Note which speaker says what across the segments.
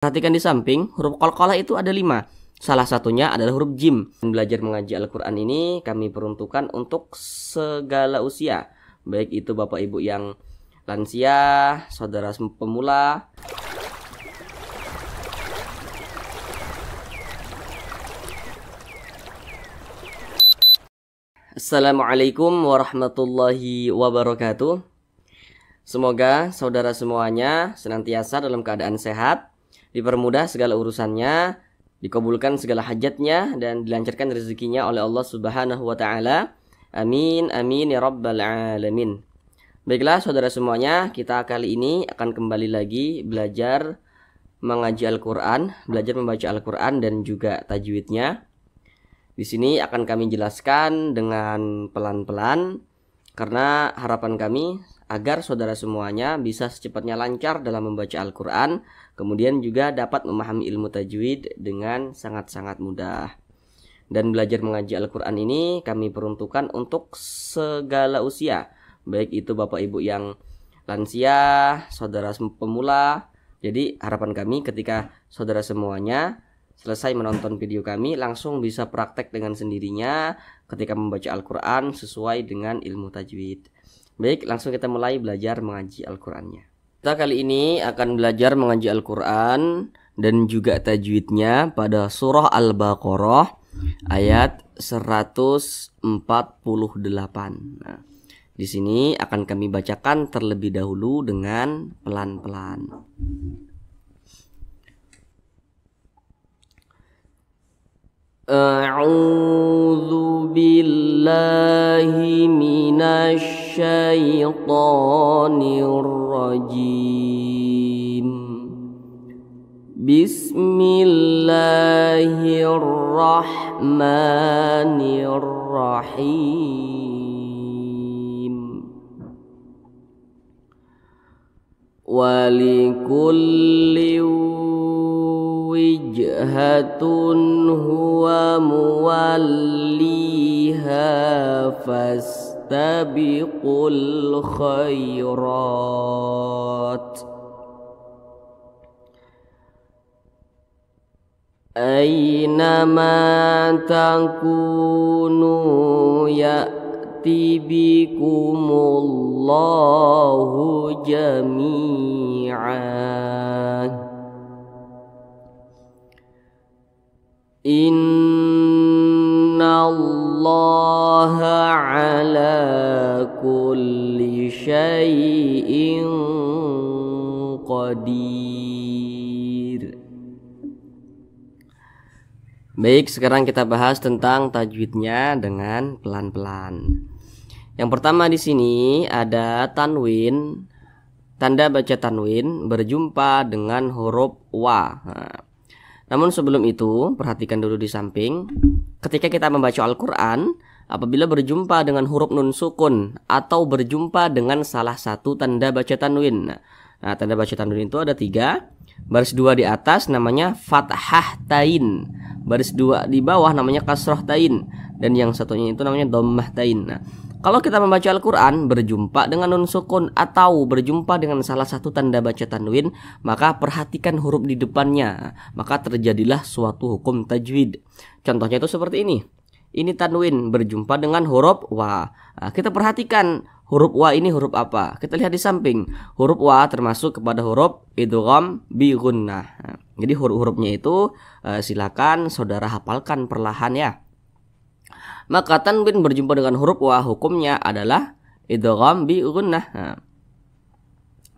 Speaker 1: Perhatikan di samping, huruf qalqalah itu ada 5. Salah satunya adalah huruf jim. Belajar mengaji Al-Quran ini kami peruntukkan untuk segala usia, baik itu Bapak Ibu yang lansia, saudara pemula. Assalamualaikum warahmatullahi wabarakatuh. Semoga saudara semuanya senantiasa dalam keadaan sehat, dipermudah segala urusannya, dikabulkan segala hajatnya, dan dilancarkan rezekinya oleh Allah Subhanahu wa Ta'ala. Amin, amin ya rabbal alamin. Baiklah saudara semuanya, kita kali ini akan kembali lagi belajar mengaji Al-Quran, belajar membaca Al-Quran dan juga tajwidnya. Di sini akan kami jelaskan dengan pelan-pelan, karena harapan kami agar saudara semuanya bisa secepatnya lancar dalam membaca Al-Quran, kemudian juga dapat memahami ilmu tajwid dengan sangat-sangat mudah. Dan belajar mengaji Al-Quran ini kami peruntukkan untuk segala usia, baik itu Bapak Ibu yang lansia, saudara pemula. Jadi harapan kami ketika saudara semuanya selesai menonton video kami langsung bisa praktek dengan sendirinya ketika membaca Al-Quran sesuai dengan ilmu tajwid. Baik, langsung kita mulai belajar mengaji Al-Qurannya. Kita kali ini akan belajar mengaji Al-Quran dan juga tajwidnya pada surah Al-Baqarah ayat 148. Nah, di sini akan kami bacakan terlebih dahulu dengan pelan-pelan. A'udzu billahi minasy syaitonir rajim. Bismillahirrahmanirrahim. Walikulli wijhatun huwa muwalliha fastabiqul khairat aynama takunu ya'ti bikumullahu jami'an. Innallaha ala kulli syai'in qadir. Baik, sekarang kita bahas tentang tajwidnya dengan pelan-pelan. Yang pertama di sini ada tanwin, tanda baca tanwin berjumpa dengan huruf wa. Namun sebelum itu, perhatikan dulu di samping. Ketika kita membaca Al-Quran, apabila berjumpa dengan huruf nun sukun atau berjumpa dengan salah satu tanda baca tanwin. Nah, tanda baca tanwin itu ada 3. Baris 2 di atas namanya fathah tain. Baris 2 di bawah namanya kasroh tain. Dan yang satunya itu namanya dhammah tain. Nah, kalau kita membaca Al-Quran berjumpa dengan nun sukun atau berjumpa dengan salah satu tanda baca tanwin, maka perhatikan huruf di depannya, maka terjadilah suatu hukum tajwid. Contohnya itu seperti ini. Ini tanwin berjumpa dengan huruf wa. Nah, kita perhatikan huruf wa ini huruf apa. Kita lihat di samping. Huruf wa termasuk kepada huruf idgham bi gunnah. Nah, jadi huruf-hurufnya itu silakan saudara hafalkan perlahan ya. Maka tanwin berjumpa dengan huruf wa hukumnya adalah idgham bi gunnah. Nah,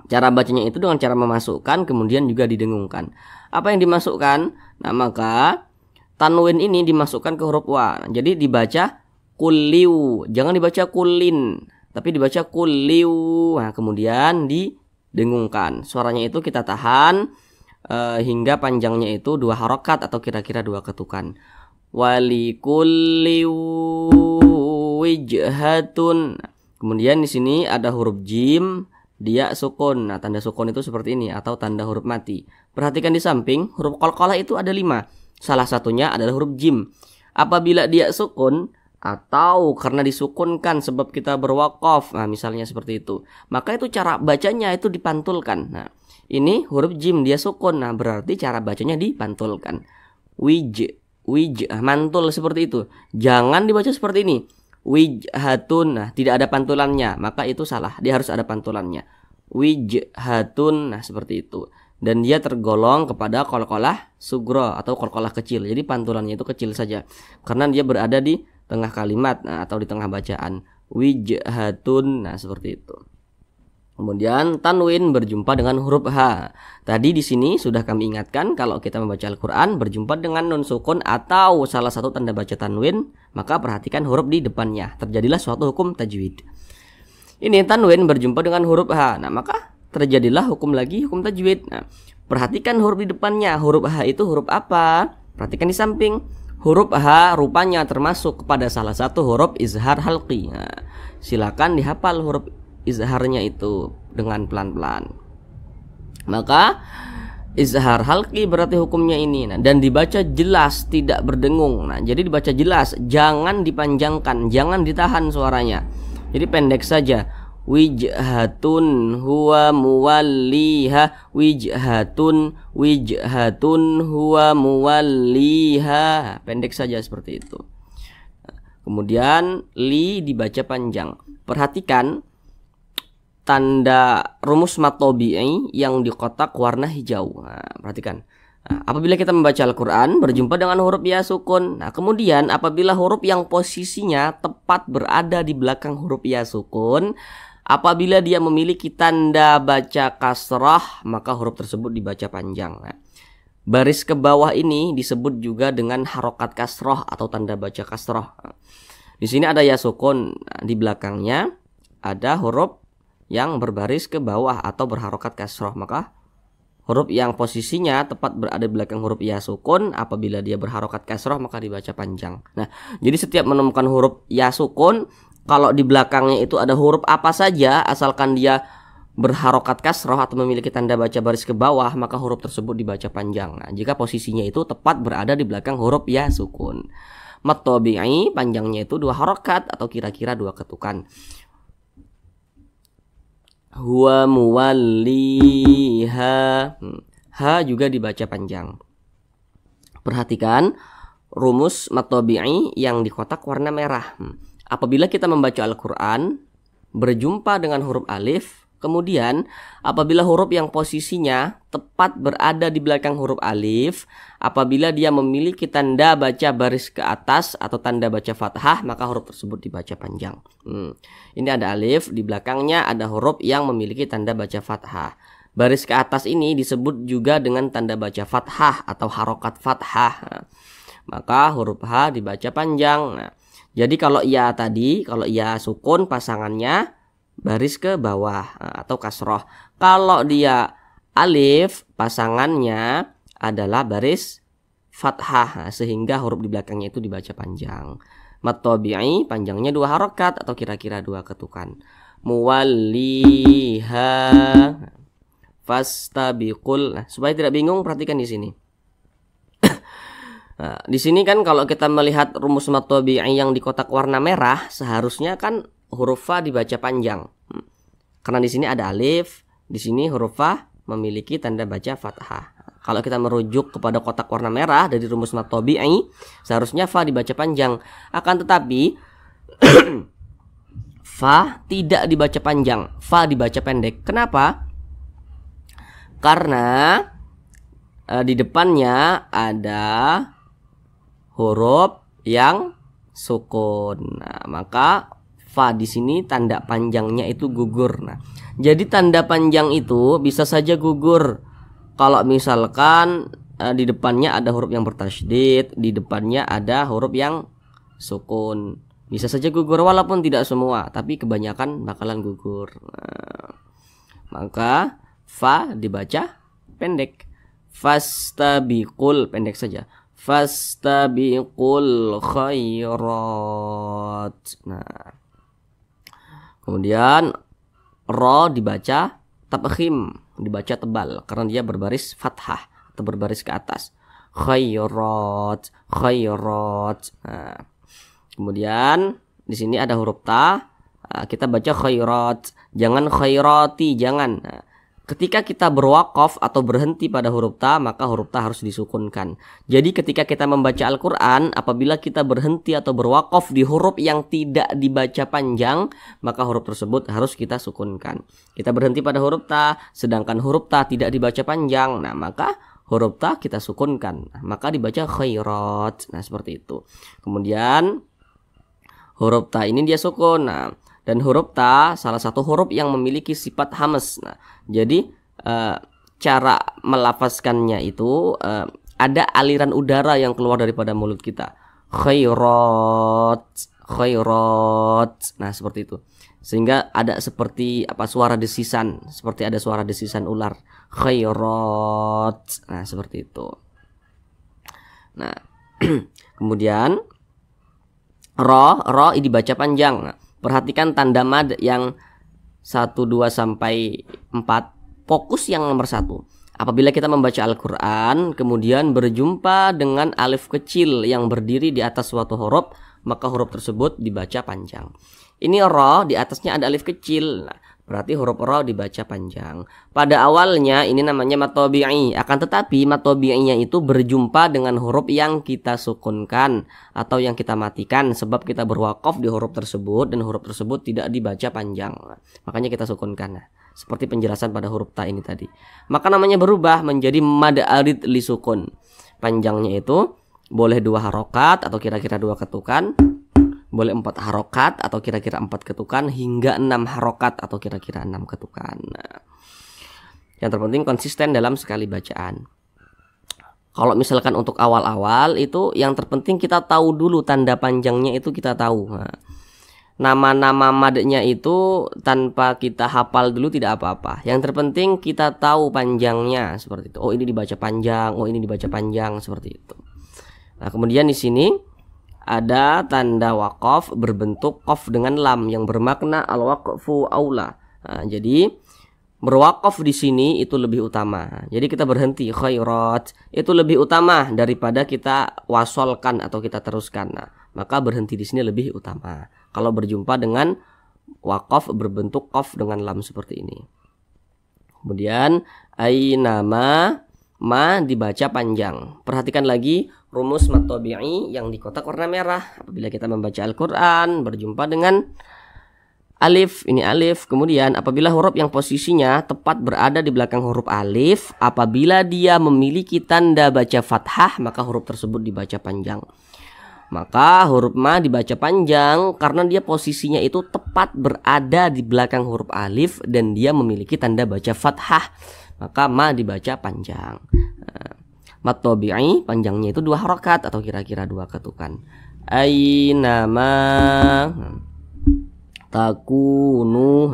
Speaker 1: cara bacanya itu dengan cara memasukkan kemudian juga didengungkan. Apa yang dimasukkan? Nah, maka tanwin ini dimasukkan ke huruf wa. Jadi dibaca kulliu, jangan dibaca kullin, tapi dibaca kulliu. Nah, kemudian didengungkan. Suaranya itu kita tahan hingga panjangnya itu 2 harokat atau kira-kira 2 ketukan. Walikulli wijhatun. Kemudian di sini ada huruf jim, dia sukun. Nah, tanda sukun itu seperti ini atau tanda huruf mati. Perhatikan di samping, huruf qalqalah itu ada 5. Salah satunya adalah huruf jim. Apabila dia sukun atau karena disukunkan sebab kita berwaqaf, nah misalnya seperti itu, maka itu cara bacanya itu dipantulkan. Nah, Ini huruf jim dia sukun. Nah, berarti cara bacanya dipantulkan. Mantul seperti itu. Jangan dibaca seperti ini. Wijhatun. Nah, tidak ada pantulannya, maka itu salah. Dia harus ada pantulannya. Wijhatun. Nah, seperti itu. Dan dia tergolong kepada qalqalah sugro atau qalqalah kecil. Jadi pantulannya itu kecil saja. Karena dia berada di tengah kalimat, nah, atau di tengah bacaan. Wijhatun. Nah, seperti itu. Kemudian tanwin berjumpa dengan huruf H. Tadi di sini sudah kami ingatkan kalau kita membaca Al-Qur'an berjumpa dengan nun sukun atau salah satu tanda baca tanwin, maka perhatikan huruf di depannya. Terjadilah suatu hukum tajwid. Ini tanwin berjumpa dengan huruf H. Nah, maka terjadilah hukum tajwid. Nah, perhatikan huruf di depannya. Huruf H itu huruf apa? Perhatikan di samping. Huruf H rupanya termasuk kepada salah satu huruf izhar halqi. Nah, silakan dihafal huruf izharnya itu dengan pelan-pelan. Maka izhar halqi berarti hukumnya ini. Nah, dan dibaca jelas, tidak berdengung. Nah, jadi dibaca jelas, jangan dipanjangkan, jangan ditahan suaranya. Jadi pendek saja. Wijhatun huwa muwalliha. Wijhatun huwa muwalliha. Pendek saja seperti itu. Kemudian li dibaca panjang. Perhatikan tanda rumus mad tabi'i yang di kotak warna hijau. Nah, perhatikan. Nah, apabila kita membaca Al-Qur'an berjumpa dengan huruf ya sukun. Nah, kemudian apabila huruf yang posisinya tepat berada di belakang huruf ya sukun, apabila dia memiliki tanda baca kasrah, maka huruf tersebut dibaca panjang. Nah, baris ke bawah ini disebut juga dengan harokat kasrah atau tanda baca kasrah. Nah, di sini ada ya sukun, nah, di belakangnya ada huruf yang berbaris ke bawah atau berharokat kasroh, maka huruf yang posisinya tepat berada di belakang huruf ya sukun, apabila dia berharokat kasroh maka dibaca panjang. Nah, jadi setiap menemukan huruf ya sukun, kalau di belakangnya itu ada huruf apa saja, asalkan dia berharokat kasroh atau memiliki tanda baca baris ke bawah, maka huruf tersebut dibaca panjang. Nah, jika posisinya itu tepat berada di belakang huruf ya sukun. Mad tabi'i panjangnya itu 2 harokat atau kira-kira 2 ketukan. Huwa muwalliha. Ha juga dibaca panjang. Perhatikan rumus mad tabi'i yang di kotak warna merah. Apabila kita membaca Al-Qur'an berjumpa dengan huruf alif, kemudian apabila huruf yang posisinya tepat berada di belakang huruf alif, apabila dia memiliki tanda baca baris ke atas atau tanda baca fathah, maka huruf tersebut dibaca panjang. Ini ada alif, di belakangnya ada huruf yang memiliki tanda baca fathah. Baris ke atas ini disebut juga dengan tanda baca fathah atau harokat fathah. Nah, maka huruf H dibaca panjang. Nah, jadi kalau ya tadi, kalau ya sukun pasangannya baris ke bawah atau kasroh. Kalau dia alif pasangannya adalah baris fathah, sehingga huruf di belakangnya itu dibaca panjang. Mad tabi'i panjangnya 2 harokat atau kira-kira 2 ketukan. Muwalliha fastabiqul. Nah, supaya tidak bingung perhatikan di sini. Nah, di sini kan kalau kita melihat rumus mad tabi'i yang di kotak warna merah, seharusnya kan huruf fa dibaca panjang. Karena di sini ada alif, di sini huruf fa memiliki tanda baca fathah. Kalau kita merujuk kepada kotak warna merah dari rumus mad tabi'i, seharusnya fa dibaca panjang. Akan tetapi fa tidak dibaca panjang, fa dibaca pendek. Kenapa? Karena di depannya ada huruf yang sukun. Nah, maka fa di sini tanda panjangnya itu gugur. Nah, jadi tanda panjang itu bisa saja gugur kalau misalkan di depannya ada huruf yang bertasydid, di depannya ada huruf yang sukun. Bisa saja gugur walaupun tidak semua, tapi kebanyakan bakalan gugur. Nah, maka fa dibaca pendek. Fastabiqul pendek saja. Fastabiqul khairat. Nah, kemudian ro dibaca tabkhim, dibaca tebal karena dia berbaris fathah atau berbaris ke atas. Khairat. Nah, kemudian di sini ada huruf ta. Nah, kita baca khairat, jangan khairati, jangan. Nah, ketika kita berwakaf atau berhenti pada huruf ta, maka huruf ta harus disukunkan. Jadi ketika kita membaca Al-Quran, apabila kita berhenti atau berwakaf di huruf yang tidak dibaca panjang, maka huruf tersebut harus kita sukunkan. Kita berhenti pada huruf ta, sedangkan huruf ta tidak dibaca panjang, nah maka huruf ta kita sukunkan, maka dibaca khairat. Nah seperti itu. Kemudian huruf ta ini dia sukun. Nah, dan huruf ta salah satu huruf yang memiliki sifat hamas. Nah, jadi cara melafazkannya itu ada aliran udara yang keluar daripada mulut kita. Khairat, khairat. Nah, seperti itu. Sehingga ada seperti suara desisan, seperti ada suara desisan ular. Khairat. Nah, seperti itu. Nah, kemudian ro ini dibaca panjang. Nah, perhatikan tanda mad yang 1, 2 sampai 4. Fokus yang nomor 1. Apabila kita membaca Al-Quran, kemudian berjumpa dengan alif kecil yang berdiri di atas suatu huruf, maka huruf tersebut dibaca panjang. Ini ro, di atasnya ada alif kecil. Nah, berarti huruf ro dibaca panjang. Pada awalnya ini namanya mad tabi'i, akan tetapi mad tabi'inya itu berjumpa dengan huruf yang kita sukunkan atau yang kita matikan, sebab kita berwakaf di huruf tersebut dan huruf tersebut tidak dibaca panjang. Makanya kita sukunkan. Nah, seperti penjelasan pada huruf ta ini tadi. Maka namanya berubah menjadi mad arid li sukun. Panjangnya itu boleh 2 harokat atau kira-kira 2 ketukan, boleh 4 harokat atau kira-kira 4 ketukan, hingga 6 harokat atau kira-kira 6 ketukan. Nah, yang terpenting konsisten dalam sekali bacaan. Kalau misalkan untuk awal-awal itu yang terpenting kita tahu dulu tanda panjangnya itu kita tahu. Nah, nama-nama madnya itu tanpa kita hafal dulu tidak apa-apa. Yang terpenting kita tahu panjangnya seperti itu. Oh ini dibaca panjang, oh ini dibaca panjang seperti itu. Nah kemudian di sini ada tanda wakaf berbentuk qaf dengan lam yang bermakna al-waqfu aula. Nah, jadi berwakaf di sini itu lebih utama. Jadi kita berhenti khairat itu lebih utama daripada kita wasolkan atau kita teruskan. Nah, maka berhenti di sini lebih utama. Kalau berjumpa dengan wakaf berbentuk qaf dengan lam seperti ini. Kemudian ainama ma dibaca panjang. Perhatikan lagi rumus mad tabi'i yang di kotak warna merah. Apabila kita membaca Al-Quran berjumpa dengan alif, ini alif. Kemudian apabila huruf yang posisinya tepat berada di belakang huruf alif, apabila dia memiliki tanda baca fathah, maka huruf tersebut dibaca panjang. Maka huruf ma dibaca panjang karena dia posisinya itu tepat berada di belakang huruf alif dan dia memiliki tanda baca fathah. Maka ma dibaca panjang. Mad tabi'i panjangnya itu 2 harokat atau kira-kira 2 ketukan. Ainama takunu,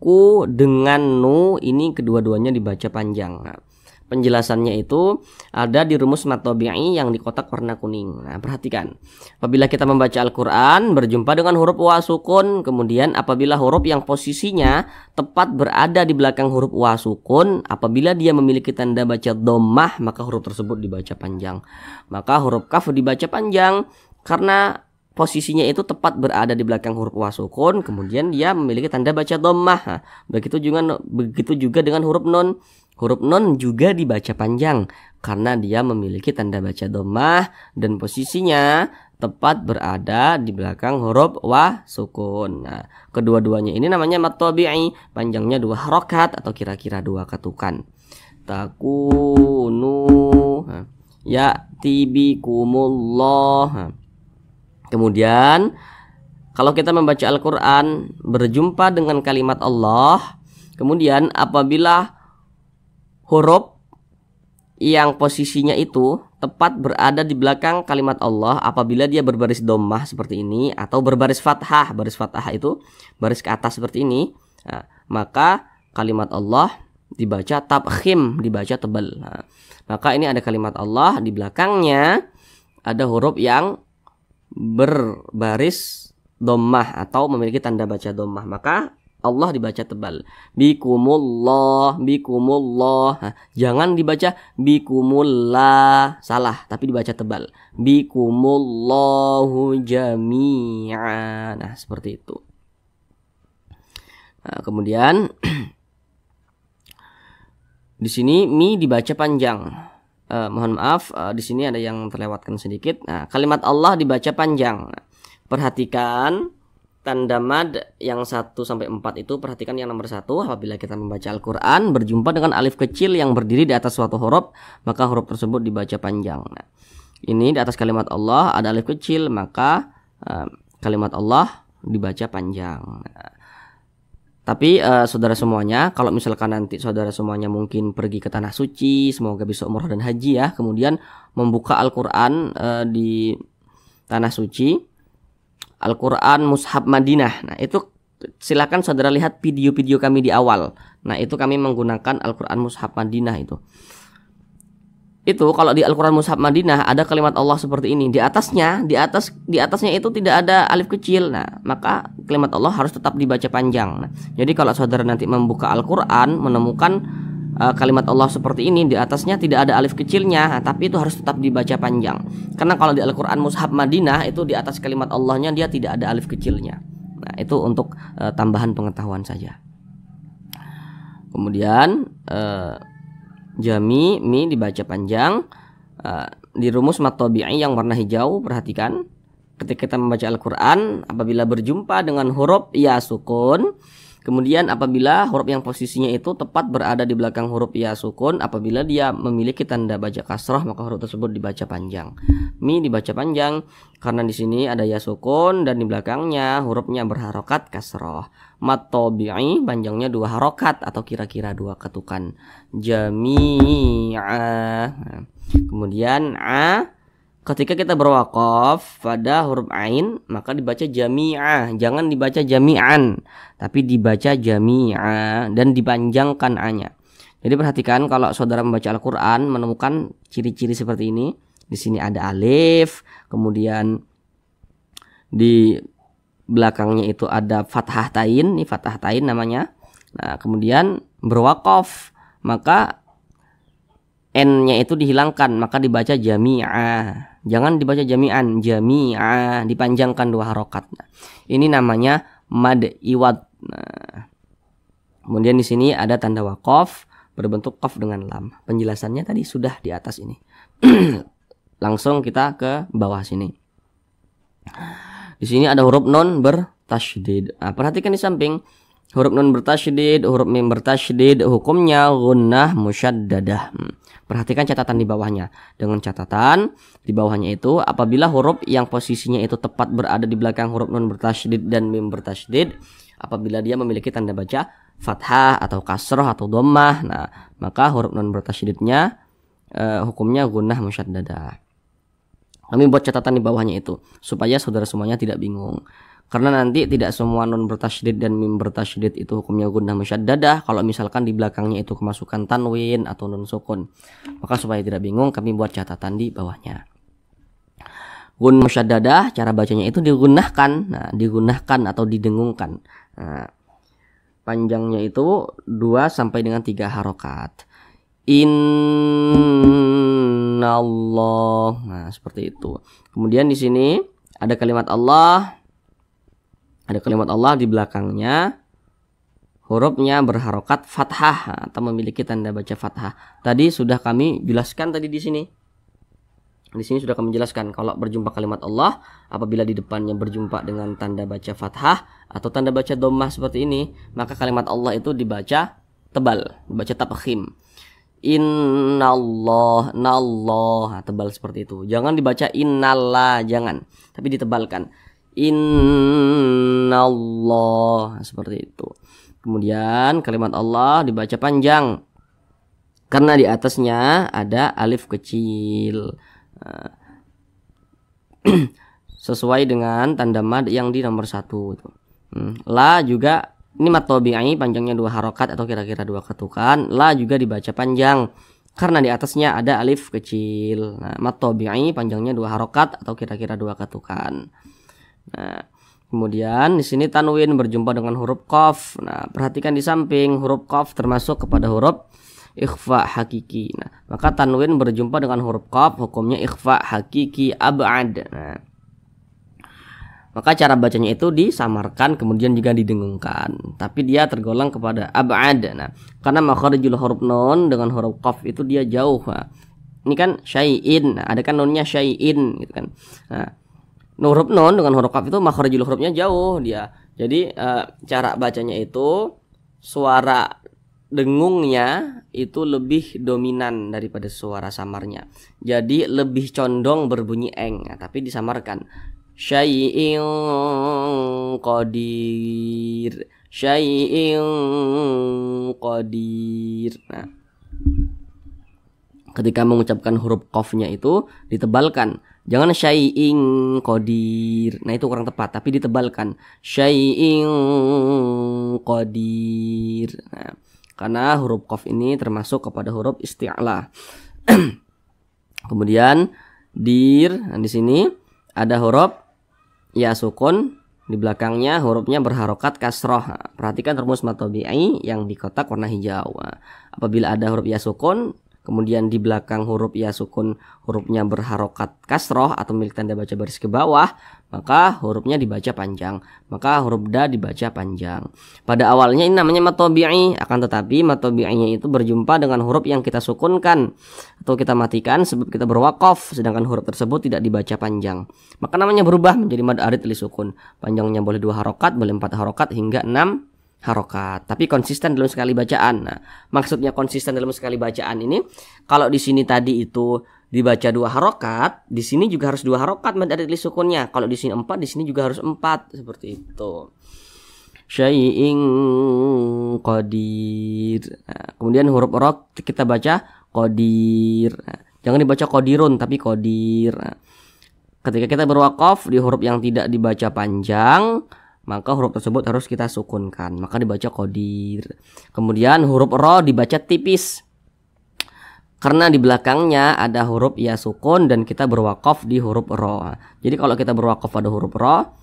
Speaker 1: ku dengan nu ini kedua-duanya dibaca panjang. Nah, penjelasannya itu ada di rumus mad tabi'i yang di kotak warna kuning. Nah, perhatikan. Apabila kita membaca Al-Quran berjumpa dengan huruf wa sukun, kemudian apabila huruf yang posisinya tepat berada di belakang huruf wa sukun, apabila dia memiliki tanda baca dhammah, maka huruf tersebut dibaca panjang. Maka huruf kaf dibaca panjang karena posisinya itu tepat berada di belakang huruf wa sukun, kemudian dia memiliki tanda baca dhammah. Nah, begitu juga dengan huruf nun. Huruf nun juga dibaca panjang karena dia memiliki tanda baca dhammah dan posisinya tepat berada di belakang huruf wa sukun. Nah, kedua-duanya ini namanya mad tabi'i, panjangnya 2 harokat atau kira-kira 2 ketukan. Takunu ya'ti bikumullah. Kemudian kalau kita membaca Al-Quran berjumpa dengan kalimat Allah, kemudian apabila huruf yang posisinya itu tepat berada di belakang kalimat Allah, apabila dia berbaris dhammah seperti ini atau berbaris fathah, baris fathah itu baris ke atas seperti ini, nah, maka kalimat Allah dibaca tabkhim, dibaca tebal. Nah, maka ini ada kalimat Allah, di belakangnya ada huruf yang berbaris dhammah atau memiliki tanda baca dhammah, maka Allah dibaca tebal. Bikumullah, bikumullah. Nah, jangan dibaca bikumullah, salah, tapi dibaca tebal. Bikumullahu jami'a. Nah, seperti itu. Nah, kemudian Di sini mi dibaca panjang. Mohon maaf, di sini ada yang terlewatkan sedikit. Nah, kalimat Allah dibaca panjang. Perhatikan tanda mad yang 1 sampai 4 itu, perhatikan yang nomor 1, apabila kita membaca Al-Qur'an berjumpa dengan alif kecil yang berdiri di atas suatu huruf, maka huruf tersebut dibaca panjang. Nah, ini di atas kalimat Allah ada alif kecil, maka kalimat Allah dibaca panjang. Nah, tapi saudara semuanya, kalau misalkan nanti saudara semuanya mungkin pergi ke tanah suci, semoga bisa umrah dan haji ya, kemudian membuka Al-Qur'an di tanah suci, Al-Qur'an Mushaf Madinah. Nah, itu silakan saudara lihat video-video kami di awal. Nah, itu kami menggunakan Al-Qur'an Mushaf Madinah itu. Itu kalau di Al-Qur'an Mushaf Madinah ada kalimat Allah seperti ini. Di atasnya itu tidak ada alif kecil. Nah, maka kalimat Allah harus tetap dibaca panjang. Nah, jadi kalau saudara nanti membuka Al-Qur'an menemukan kalimat Allah seperti ini, di atasnya tidak ada alif kecilnya, tapi itu harus tetap dibaca panjang. Karena kalau di Al-Qur'an Mushaf Madinah itu di atas kalimat Allahnya dia tidak ada alif kecilnya. Nah, itu untuk tambahan pengetahuan saja. Kemudian jami mi dibaca panjang. Di rumus mat tabi'i yang warna hijau, perhatikan ketika kita membaca Al-Qur'an, apabila berjumpa dengan huruf ya sukun, kemudian apabila huruf yang posisinya itu tepat berada di belakang huruf ya sukun, apabila dia memiliki tanda baca kasrah, maka huruf tersebut dibaca panjang. Mi dibaca panjang karena di sini ada ya sukun dan di belakangnya hurufnya berharokat kasrah. Mat tabi'i panjangnya 2 harokat atau kira-kira 2 ketukan. Jami'ah. Kemudian ketika kita berwaqaf pada huruf ain, maka dibaca jami'ah, jangan dibaca jami'an, tapi dibaca jami'ah dan dipanjangkan a-nya. Jadi perhatikan kalau saudara membaca Al-Qur'an menemukan ciri-ciri seperti ini. Di sini ada alif, kemudian di belakangnya itu ada fathah tain, ini fathah tain namanya. Nah, kemudian berwaqaf, maka n-nya itu dihilangkan, maka dibaca jami'ah. Jangan dibaca jami'an, jami'ah, dipanjangkan 2 harokat. Nah, ini namanya mad iwad. Nah, kemudian di sini ada tanda waqaf berbentuk qaf dengan lam. Penjelasannya tadi sudah di atas ini. Langsung kita ke bawah sini. Di sini ada huruf nun bertasydid. Nah, perhatikan di samping huruf nun bertasydid, huruf mim bertasydid, hukumnya gunnah musyaddadah. Perhatikan catatan di bawahnya. Dengan catatan di bawahnya itu, apabila huruf yang posisinya itu tepat berada di belakang huruf nun bertasydid dan mim bertasydid, apabila dia memiliki tanda baca fathah atau kasrah atau dhammah, nah maka huruf nun bertasydidnya hukumnya gunnah musyaddadah. Kami buat catatan di bawahnya itu supaya saudara semuanya tidak bingung. Karena nanti tidak semua nun bertasydid dan mim bertasydid itu hukumnya gunnah musyaddadah. Kalau misalkan di belakangnya itu kemasukan tanwin atau nun sukun, maka supaya tidak bingung kami buat catatan di bawahnya. Gunnah musyaddadah cara bacanya itu digunnahkan. Nah, digunnahkan atau didengungkan. Nah, panjangnya itu 2 sampai dengan 3 harokat. Innallah. Nah, seperti itu. Kemudian di sini ada kalimat Allah. Ada kalimat Allah di belakangnya hurufnya berharokat fathah atau memiliki tanda baca fathah. Tadi sudah kami jelaskan tadi di sini. Di sini sudah kami jelaskan kalau berjumpa kalimat Allah, apabila di depannya berjumpa dengan tanda baca fathah atau tanda baca dhammah seperti ini, maka kalimat Allah itu dibaca tebal, dibaca tafkhim. Innallah, nallah, tebal seperti itu. Jangan dibaca innallah, jangan, tapi ditebalkan. Innallah, seperti itu. Kemudian kalimat Allah dibaca panjang karena di atasnya ada alif kecil. Sesuai dengan tanda mad yang di nomor 1 itu. La juga ini mat tabi'i panjangnya 2 harokat atau kira-kira 2 ketukan. La juga dibaca panjang karena di atasnya ada alif kecil. Nah, mat tabi'i panjangnya 2 harokat atau kira-kira 2 ketukan. Nah, kemudian di sini tanwin berjumpa dengan huruf qaf. Nah, perhatikan di samping huruf qaf termasuk kepada huruf ikhfa hakiki. Nah, maka tanwin berjumpa dengan huruf qaf hukumnya ikhfa hakiki ab'ad. Nah, maka cara bacanya itu disamarkan kemudian juga didengungkan, tapi dia tergolong kepada ab'ad. Nah, karena makharijul huruf nun dengan huruf qaf itu dia jauh. Nah, ini kan syai'in, nah, ada kan nunnya syai'in gitu kan. Nah, huruf nun dengan huruf qaf itu makharijul hurufnya jauh dia. Jadi cara bacanya itu suara dengungnya itu lebih dominan daripada suara samarnya. Jadi lebih condong berbunyi eng, nah, tapi disamarkan. Syai'in qadir, syai'in qadir. Nah, ketika mengucapkan huruf qafnya itu ditebalkan. Jangan syai'in qadir. Nah, itu kurang tepat, tapi ditebalkan. Syai'in qadir. Nah, karena huruf qaf ini termasuk kepada huruf isti'la. Kemudian dir, nah, di sini ada huruf ya sukun, di belakangnya hurufnya berharokat kasroh. Nah, perhatikan rumus mad tabi'i yang di kotak warna hijau. Nah, apabila ada huruf ya sukun kemudian di belakang huruf ya sukun hurufnya berharokat kasroh atau milik tanda baca baris ke bawah, maka hurufnya dibaca panjang, maka huruf da dibaca panjang. Pada awalnya ini namanya mad tabi'i, akan tetapi mad tabi'inya itu berjumpa dengan huruf yang kita sukunkan atau kita matikan sebab kita berwaqaf, sedangkan huruf tersebut tidak dibaca panjang, maka namanya berubah menjadi mad arid li sukun. Panjangnya boleh 2 harokat, boleh 4 harokat hingga 6 harokat, tapi konsisten dalam sekali bacaan. Nah, maksudnya konsisten dalam sekali bacaan ini, kalau di sini tadi itu dibaca 2 harokat, di sini juga harus 2 harokat mad arid li sukunnya. Kalau di sini 4, di sini juga harus 4, seperti itu. Syai'in qadir. Nah, kemudian huruf ro kita baca qadir. Nah, jangan dibaca qadirun tapi qadir. Nah, ketika kita berwaqaf di huruf yang tidak dibaca panjang, maka huruf tersebut harus kita sukunkan, maka dibaca qadir. Kemudian huruf ro dibaca tipis karena di belakangnya ada huruf ya sukun dan kita berwaqaf di huruf ro. Jadi kalau kita berwaqaf pada huruf ro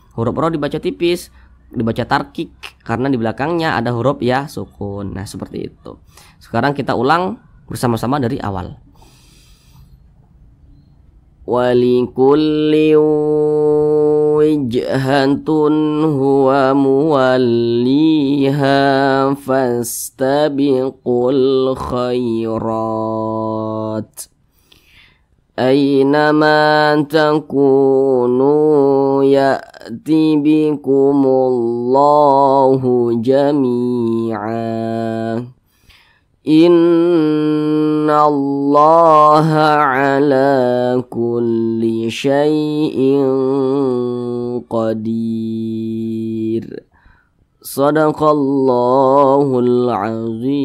Speaker 1: dibaca tipis, dibaca tarkik karena di belakangnya ada huruf ya sukun. Nah, seperti itu. Sekarang kita ulang bersama-sama dari awal. Walikulli wijhatun huwa muwalliha fastabiqul khairat aynama takunu ya'ti bikumullahu jami'a innallaha ala kulli syai'in qadir. Shadaqallahul azim.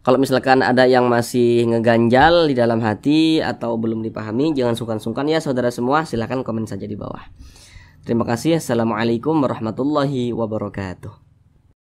Speaker 1: Kalau misalkan ada yang masih ngeganjal di dalam hati atau belum dipahami, jangan sungkan-sungkan ya saudara semua, silahkan komen saja di bawah. Terima kasih. Assalamualaikum warahmatullahi wabarakatuh.